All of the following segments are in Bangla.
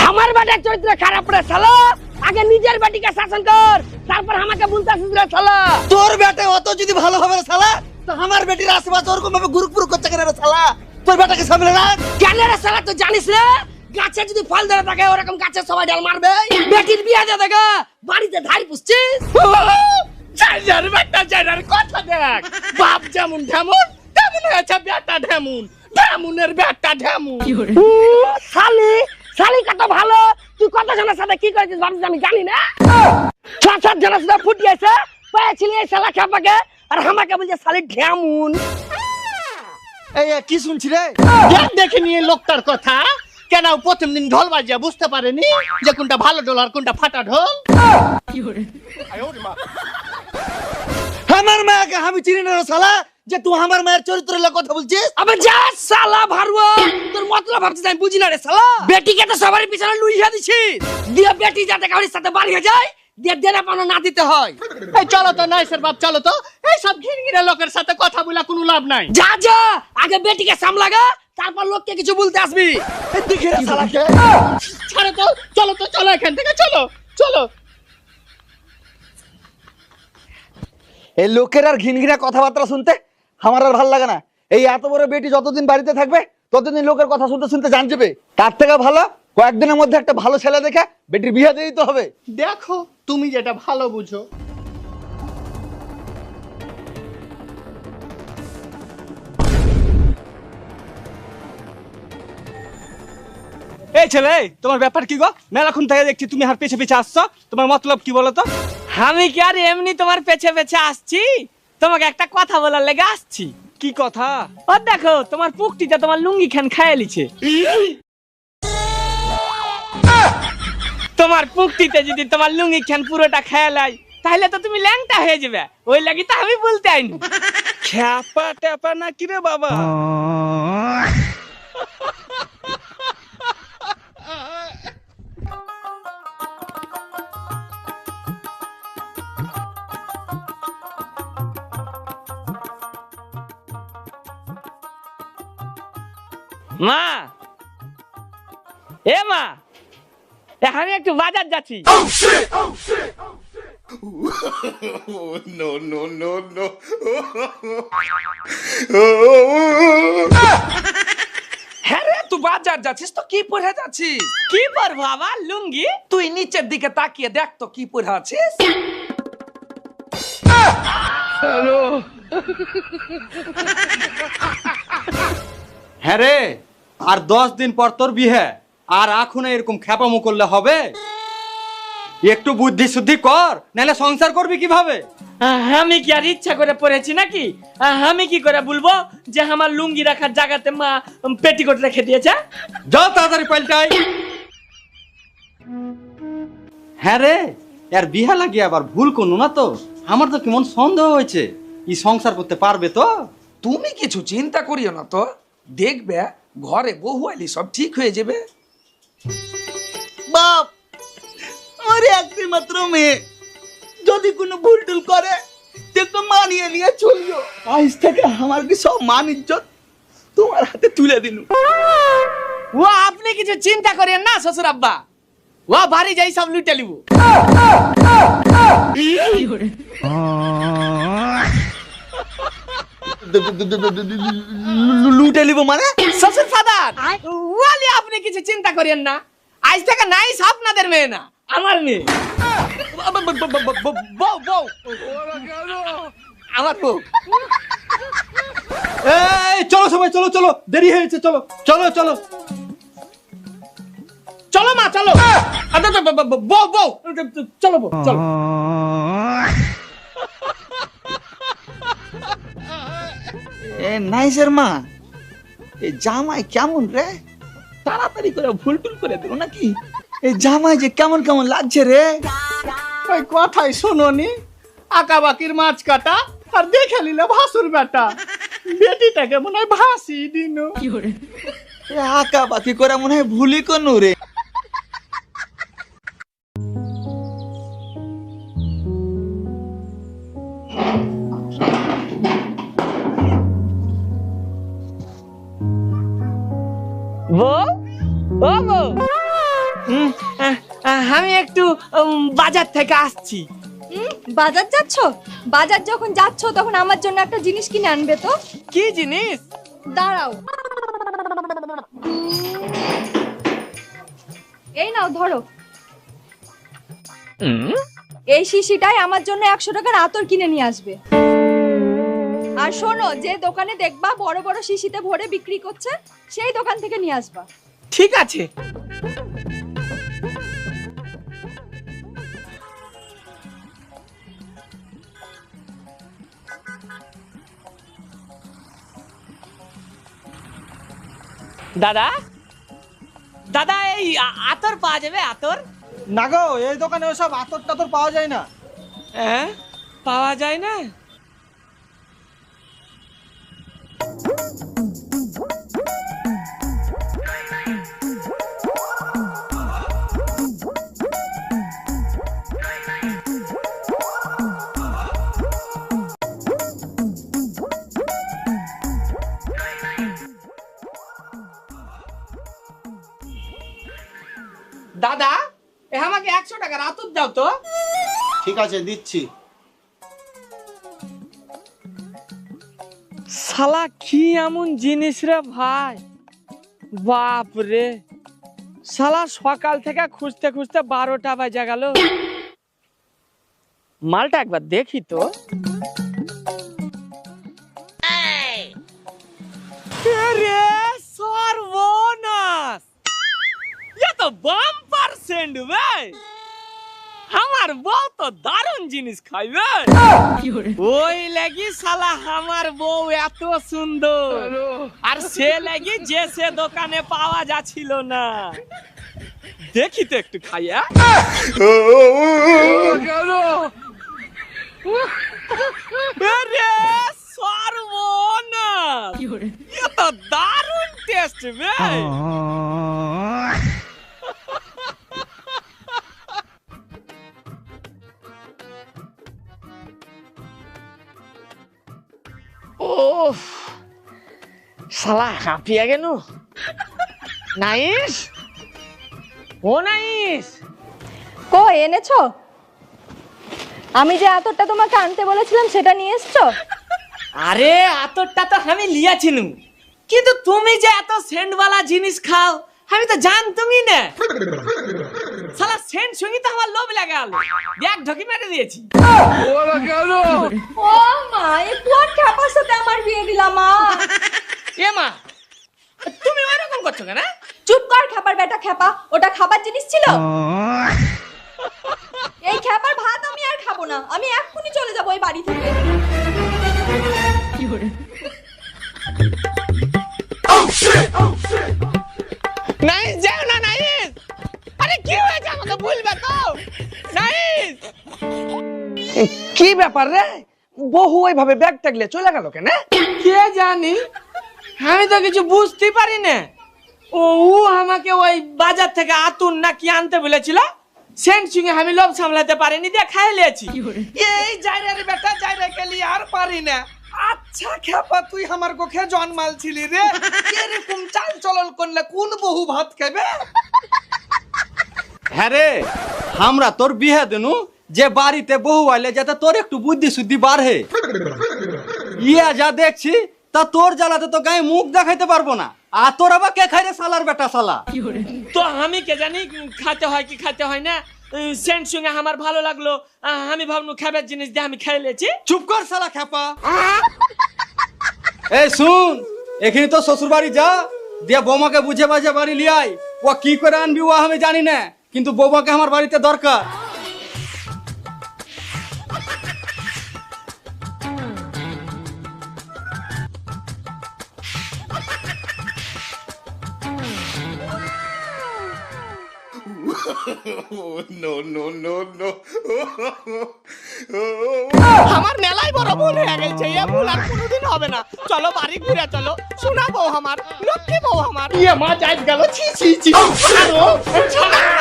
আমার বেটার চরিত্র খারাপ রে শালা, আগে নিজের বেটিকে শাসন কর, তারপর আমাকে বলতাছিস রে শালা। তোর বেটা অত যদি ভালো হবে রে শালা, তো আমার বেটির আশেপাশে ওরকম ভাবে গুরুপুরু করছে কেন রে শালা? তোর বেটাকে সামলে রাখ। কেন রে শালা, তুই জানিস রে গাছে যদি ফল ধরে থাকে ওরকম গাছে সবাই ডাল মারবে। বেটির বিয়ে দিয়ে দেখা বাড়িতে ধাই পুষছিস। যাইয়ার বেটা যাইয়ার কথা দেখ, বাপ যেমন ঢেমুন তেমন হয়েছে বেটা ঢেমুন, ঢেমুনের বেটা ঢেমুন। শালি শালি কত ভালো, তুই কত জনের সাথে কি করেছিস ভাবছিস আমি জানি না? 6-7 জনের সাথে ফুটিয়েছে পেয়েছিলি এই শালা খেপাকে, আর আমাকে বলছে শালি ঢেমুন। এই কি শুনছি রে? দেখ দেখে নিয়ে লোকটার কথা, কেন প্রথম দিন ঢোল বাজিয়া বুঝতে পারেনি যে কোনটা ভালো ঢোল আর কোনটা ফাটা ঢোল? আমার মাকে আমি চিনি না রে শালা, যে তুই আমার মায়ের চরিত্রের কথা বলছিস। আবে যা শালা ভারুয়া, তোর মতলব ভাবছিস আমি বুঝি না রে শালা। বেটিকে তো সবারই পিছনে লুইয়া দিছিস, দিয়ে বেটি যাতে কারোর সাথে বাড়িয়ে যায়, দিয়ে দেনা পাওনা না দিতে হয়। এই চলো তো নাই স্যার বাপ, চলো তো, এই সব ঘিরঘিরে লোকের সাথে কথা বলা কোনো লাভ নাই। যা যা আগে বেটিকে সামলাগা, তারপর লোককে কিছু বলতে আসবি। দেখি রে শালাকে। ছাড়ো তো, চলো তো, চলো এখান থেকে, চলো চলো। এই লোকের আর ঘিনঘিনা কথাবার্তা শুনতে আমার আর ভালো লাগে না। এই এত বড় বেটি যতদিন বাড়িতে থাকবে ততদিন লোকের কথা শুনতে শুনতে জান যাবে। তার থেকে ভালো কয়েকদিনের মধ্যে একটা ভালো ছেলে দেখে বেটির বিয়ে দিয়ে দিতে হবে। দেখো তুমি যেটা ভালো বুঝো। এই ছেলে, তোমার ব্যাপার কি গো? মেলাক্ষণ থেকে দেখছি তুমি আর পেছে পেছে আসছো, তোমার মতলব কি বলো তো? আমি কি আর এমনি তোমার পেছে পেছে আসছি, তোমাকে একটা কথা বলার লেগে আসছি। কি কথা? ও দেখো তোমার পুকটিতে তোমার লুঙ্গি খান খাইয়ে লিছে। তোমার পুকটিতে যদি তোমার লুঙ্গি খান পুরোটা খেয়ালাই, তাহলে তো তুমি ল্যাংটা হয়ে যাবে। ওই লাগি তো আমি বলতে আইনি। খ্যাপা ট্যাপা না কি রে বাবা? মা, এ মা, আমি একটু বাজার যাচ্ছি। হ্যাঁ রে, তুই বাজার যাচ্ছিস তো কি পরে যাচ্ছিস? কি পরবো আবার? লুঙ্গি। তুই নিচের দিকে তাকিয়ে দেখ তো কি পরে আছিস। হ্যাঁ রে, আর 10 দিন পর তোর বিয়ে, আর এখন এরকম খ্যাপামো করলে হবে? একটু বুদ্ধি শুদ্ধি কর, নাহলে সংসার করবি কিভাবে? আমি কি আর ইচ্ছা করে পড়েছি নাকি? আমি কি করে বলবো যে আমার লুঙ্গি রাখার জায়গাতে মা পেটিকোট রেখে দিয়েছে? যাও তাড়াতাড়ি পাল্টাই। হ্যাঁ রে, এর বিয়ে লাগিয়ে আবার ভুল করলো না তো? আমার তো কেমন সন্দেহ হয়েছে, ই সংসার করতে পারবে তো? তুমি কিছু চিন্তা করিও না তো, দেখবে ঘরে বহু আইলি সব ঠিক হয়ে যাবে। বাপ, আমার একটি মাত্র মেয়ে, যদি কোনো ভুল টুল করে তো মানিয়ে নিয়ে চললো। আজ থেকে আমার কি সব মান ইজ্জত তোমার হাতে তুলে দিলু। ও আপনি কিছু চিন্তা করেন না শ্বশুর আব্বা, ও বাড়ি যাই সব লুটে লিব। লুটে নিব মানে? শ্বশুর ফাদার, ওয়ালি আপনি কিছু চিন্তা করেন না, আজ থেকে নাই আপনাদের মেয়ে না, আমার মেয়ে। বউ বউ, আমার বউ। এই চলো সবাই, চলো চলো, দেরি হয়েছে, চলো চলো চলো চলো মা চলো। বউ বউ, চলো বউ চলো। এ নাইসের মা, এই জামাই কেমন রে? তাড়াতাড়ি করে ভুল টুল করে দিল নাকি? এই জামাই যে কেমন কেমন লাগছে রে। ওই কথাই শোনোনি, আঁকা বাকির মাছ কাটা, আর দেখে নিলে ভাসুর বেটা, বেটিটাকে মনে হয় ভাসি দিন। এ আঁকা বাকি করে মনে হয় ভুলি কোনো রে। বউ, ও বউ, আমি একটু বাজার থেকে আসছি। বাজার যাচ্ছ? বাজার যখন যাচ্ছ তখন আমার জন্য একটা জিনিস কিনে আনবে তো। কি জিনিস? দাঁড়াও, এই নাও ধরো। এই শিশিটায় আমার জন্য 100 টাকার আতর কিনে নিয়ে আসবে। আর শোনো, যে দোকানে দেখবা বড় বড় শিশিতে ভরে বিক্রি করছে সেই দোকান থেকে নিয়ে আসবা। ঠিক আছে। দাদা, দাদা এই আতর পাওয়া যাবে? আতর? না গো, এই দোকানে ওসব আতর টাতর পাওয়া যায় না। হ্যাঁ, পাওয়া যায় না? দাদা, আমাকে 100 টাকার আতর দাও তো। ঠিক আছে, দিচ্ছি। শালা কি এমন জিনিস রে ভাই, বাপ রে! শালা সকাল থেকে খুঁজতে খুঁজতে 12টা বাজে গেল। মালটা একবার দেখি তো। আরে সর্বনাশ, ये तो বাম্পার সেন্ড ভাই। আমার বউ তো দারুণ জিনিস খাইবে। ওই লাগি শালা আমার বউ এত সুন্দর, আর সে লাগি যে সে দোকানে পাওয়া যাচ্ছিল না। দেখি তো একটু খাইয়া। আরে সর্বনাশ, ये तो দারুণ টেস্ট ভাই। ওহ, শালা হাঁপিয়ে গেল। নাইস, ও নাইস। কই এনেছো? আমি যে আতরটা তোমাকে আনতে বলেছিলাম সেটা নিয়ে এসছো? আরে আতরটা তো আমি লিয়াছিনু, কিন্তু তুমি যে এত সেন্টওয়ালা জিনিস খাও আমি তো জানতুমই না। শালা সেন্ট সঙ্গী তো আমার লোভ লাগা গেল, ব্যাগ ঢকি মেরে দিয়েছি। ও মা, একটু আর খ্যাপার সাথে আমার বিয়ে দিলাম মা। এ মা, তুমি ওইরকম করছো কেন? চুপ কর খ্যাপার বেটা খ্যাপা, ওটা খাবার জিনিস ছিল? এই খ্যাপার ভাত আমি আর খাবো না, আমি এক্ষুনি চলে যাবো এই বাড়ি থেকে। নাইস, যাও না নাইস। আরে কি হয়েছে আমাকে বলবে তো। নাইস, কি ব্যাপার রে, বহু ওইভাবে ব্যাগ টাগলে চলে গেল কেন? কে জানি, আমি তো কিছু বুঝতে পারি না। ও আমাকে ওই বাজার থেকে আতুন না কি আনতে বলেছিল, সেন্ট সঙ্গে আমি লোভ সামলাতে পারিনি, দিয়ে খাই লিয়েছি। এই যাইরে বেটা, যাইরে গেলি আর পারি না। আচ্ছা খেপা, তুই আমার কোখে জন্মাল ছিলি রে, এরকম চাল চলন করলে কোন বহু ভাত খাবে? হ্যাঁ রে, আমরা তোর বিহে দেনু যে বাড়িতে বহু আইলে যাতে তোর একটু বুদ্ধি শুদ্ধি বাড়ে। ইয়া যা দেখছি তা তোর জ্বালাতে তো গায়ে মুখ দেখাইতে পারবো না। আর তোর আবার কে খাই রে শালার বেটা শালা? তো আমি কে জানি খাতে হয় কি খাতে হয় না। সেন্ট সঙ্গে আমার ভালো লাগলো, আমি ভাবনু খাবার জিনিস দিয়ে আমি খাই লিয়েছি। চুপ কর শালা খেপা। এই শুন, এখানে তো শ্বশুর বাড়ি যা, দিয়ে বৌমাকে বুঝে বাজে বাড়ি লিয়াই। ও কি করে আনবি ও আমি জানি না, কিন্তু বৌমাকে আমার বাড়িতে দরকার। আমার মেলায় বড় ভুল হয়ে গেছে, এ ভুল আর কোনোদিন হবে না। চলো বাড়ি ঘুরে চলো, শোনা বউ আমার, লক্ষ্মী বউ আমার। ইয়ে মা, যাই গেল। ছি ছি ছি।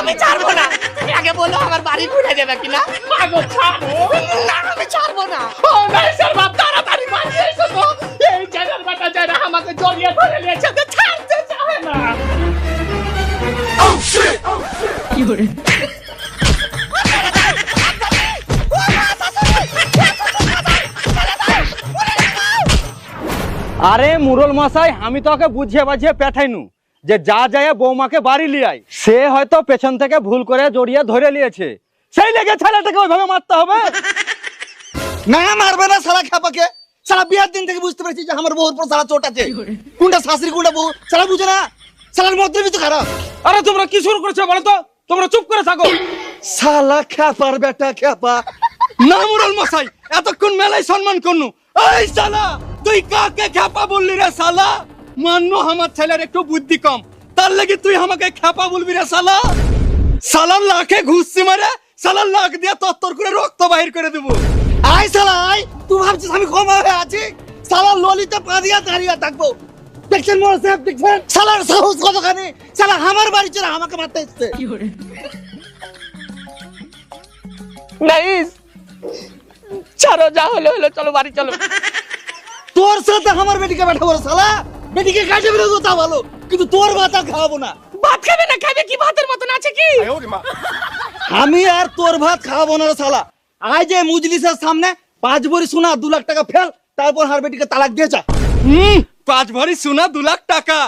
আমি ছাড়বো না, তুমি আগে বলো আমার বাড়ি ঘুরে যাবে কিনা। আগো ছাড়ো। না, আমি ছাড়বো না। ও নাই স্যার, বাপ তাড়াতাড়ি বাড়ি এসো তো। এই জায়গার বেটা যারা আমাকে জড়িয়ে ধরে নিয়েছে, তো ছাড়তে চায় না। আরে মুরল মশাই, আমি তোকে বুঝিয়ে বাঝিয়ে পেঠাইনু যে যা যায় বৌমাকে বাড়ি লিয়াই। সে হয়তো পেছন থেকে ভুল করে জড়িয়ে ধরে নিয়েছে, সেই লেগে ছেলেটাকে ওইভাবে মারতে হবে। না মারবে না শালা খ্যাপাকে। শালা বিয়ার দিন থেকে বুঝতে পেরেছি যে আমার বউর উপর শালা চোট আছে। কোনটা শাশুড়ি কোনটা বউ শালা বুঝে না। শালার মধ্যে তো খারাপ। আরে তোমরা কি শুরু করেছো বলো তো? তোমরা চুপ করে থাকো। শালা খ্যাপার বেটা খ্যাপা। না মুরল মশাই, এতক্ষণ মেলায় সম্মান করনু। এই শালা তুই কাকে খ্যাপা বললি রে শালা? মান্য আমার ছেলের একটু বুদ্ধি কম, তার লাগি তুই আমাকে খ্যাপা বলবি রে শালা? শালার লাখে ঘুষছি মারে, শালার লাখ দিয়ে তত্তর করে রক্ত বাহির করে দেবো। আয় শালা আয়। তুই ভাবছিস আমি ক্ষমা হয়ে আছি? শালা ললিতে পা দিয়া দাঁড়িয়ে থাকবো। দেখছেন মোর সাহেব, দেখছেন শালার সাহস কতখানি। শালা আমার বাড়ি ছেড়ে আমাকে মারতে এসছে। নাইস, ছাড়ো, যা হলো হলো, চলো বাড়ি চলো। তোর সাথে আমার বেটিকে পাঠাবো শালা। বেটিকে কাজে বেরোবো তা ভালো, কিন্তু তোর ভাত আর খাওয়াবো না। ভাত খাবে না, খাবে কি? ভাতের মতন আছে কি? আমি আর তোর ভাত খাওয়াবো না রে শালা। আয় যে মুজলিসের সামনে 5 ভরি সোনা 2 লাখ টাকা ফেল, তারপর হার বেটিকে তালাক দিয়ে যা। 5 ভরি সোনা 2 লাখ টাকা?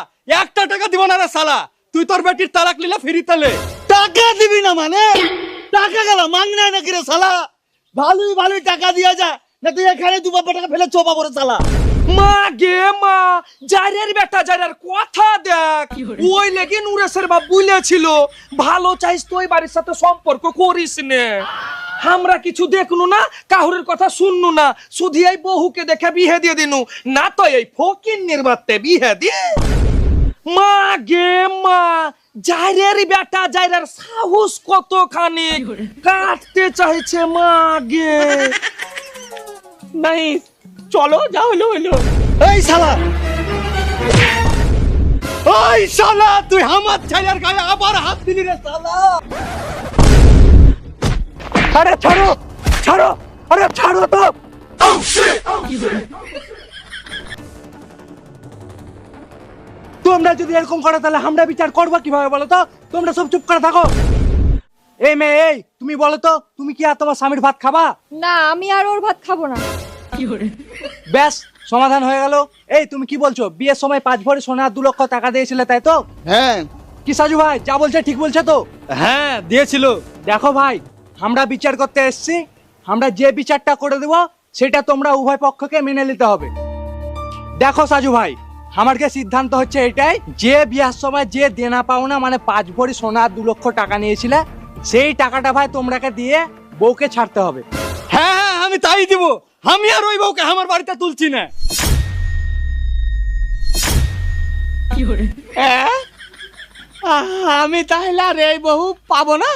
1টা টাকা দিব না রে শালা। তুই তোর বেটির তালাক নিলে ফিরি তালে। টাকা দিবি না মানে? টাকা গেল মাং নাই নাকি রে শালা? ভালোই ভালোই টাকা দিয়ে যা, না তুই এখানে 2 বাপা টাকা ফেলে চোপা করে শালা। মা গে মা, জারের বেটা জারের কথা দেখ। ওই লেগে নুরেশের বাপ বলেছিল ভালো চাইস তো ওই বাড়ির সাথে সম্পর্ক করিস নে। আমরা কিছু দেখনু না, কাহুরের কথা শুননু না, শুধু এই বহুকে দেখে বিয়ে দিয়ে দিনু, না তো এই ফকির নির্বাতে বিয়ে দিয়ে। মা গে মা, জাইরের বেটা জাইরের সাহস কতখানি, কাটতে চাইছে মা গে। নাই, চলো, যা হইলো হইলো। এই শালা, ওই শালা তুই আমার ছেলের গায়ে আবার হাত দিলি রে শালা। আরে ছাড়ো ছাড়ো, আরে ছাড়ো তো। তোমরা যদি এরকম করো তাহলে আমরা বিচার করবো কিভাবে বলো তো? তোমরা সব চুপ করে থাকো। এই মেয়ে, এই তুমি বলো তো, তুমি কি আর তোমার স্বামীর ভাত খাবা? না, আমি আর ওর ভাত খাবো না। ব্যাস, সমাধান হয়ে গেল। এই তুমি কি বলছো? বিয়ের সময় 5 ভরি সোনা 2 লক্ষ টাকা দিয়েছিলে, তাই তো? হ্যাঁ। কি সাজু ভাই যা বলছে ঠিক বলছে তো? হ্যাঁ দিয়েছিল। দেখো ভাই, আমরা বিচার করতে এসেছি, আমরা যে বিচারটা করে দেব সেটা তোমরা উভয় পক্ষকে মেনে নিতে হবে। দেখো সাজু ভাই, আমাকে সিদ্ধান্ত হচ্ছে এটাই, যে বিয়ার সময় যে দেনা পাওনা মানে 5 ভরি সোনা 2 লক্ষ টাকা নিয়েছিলে, সেই টাকাটা ভাই তোমরাকে দিয়ে বউকে ছাড়তে হবে। হ্যাঁ হ্যাঁ, আমি তাই দিব। আমি আর ওই বউকে আমার বাড়িতে তুলছি না। আমি তাহলে আর এই বহু পাবো না।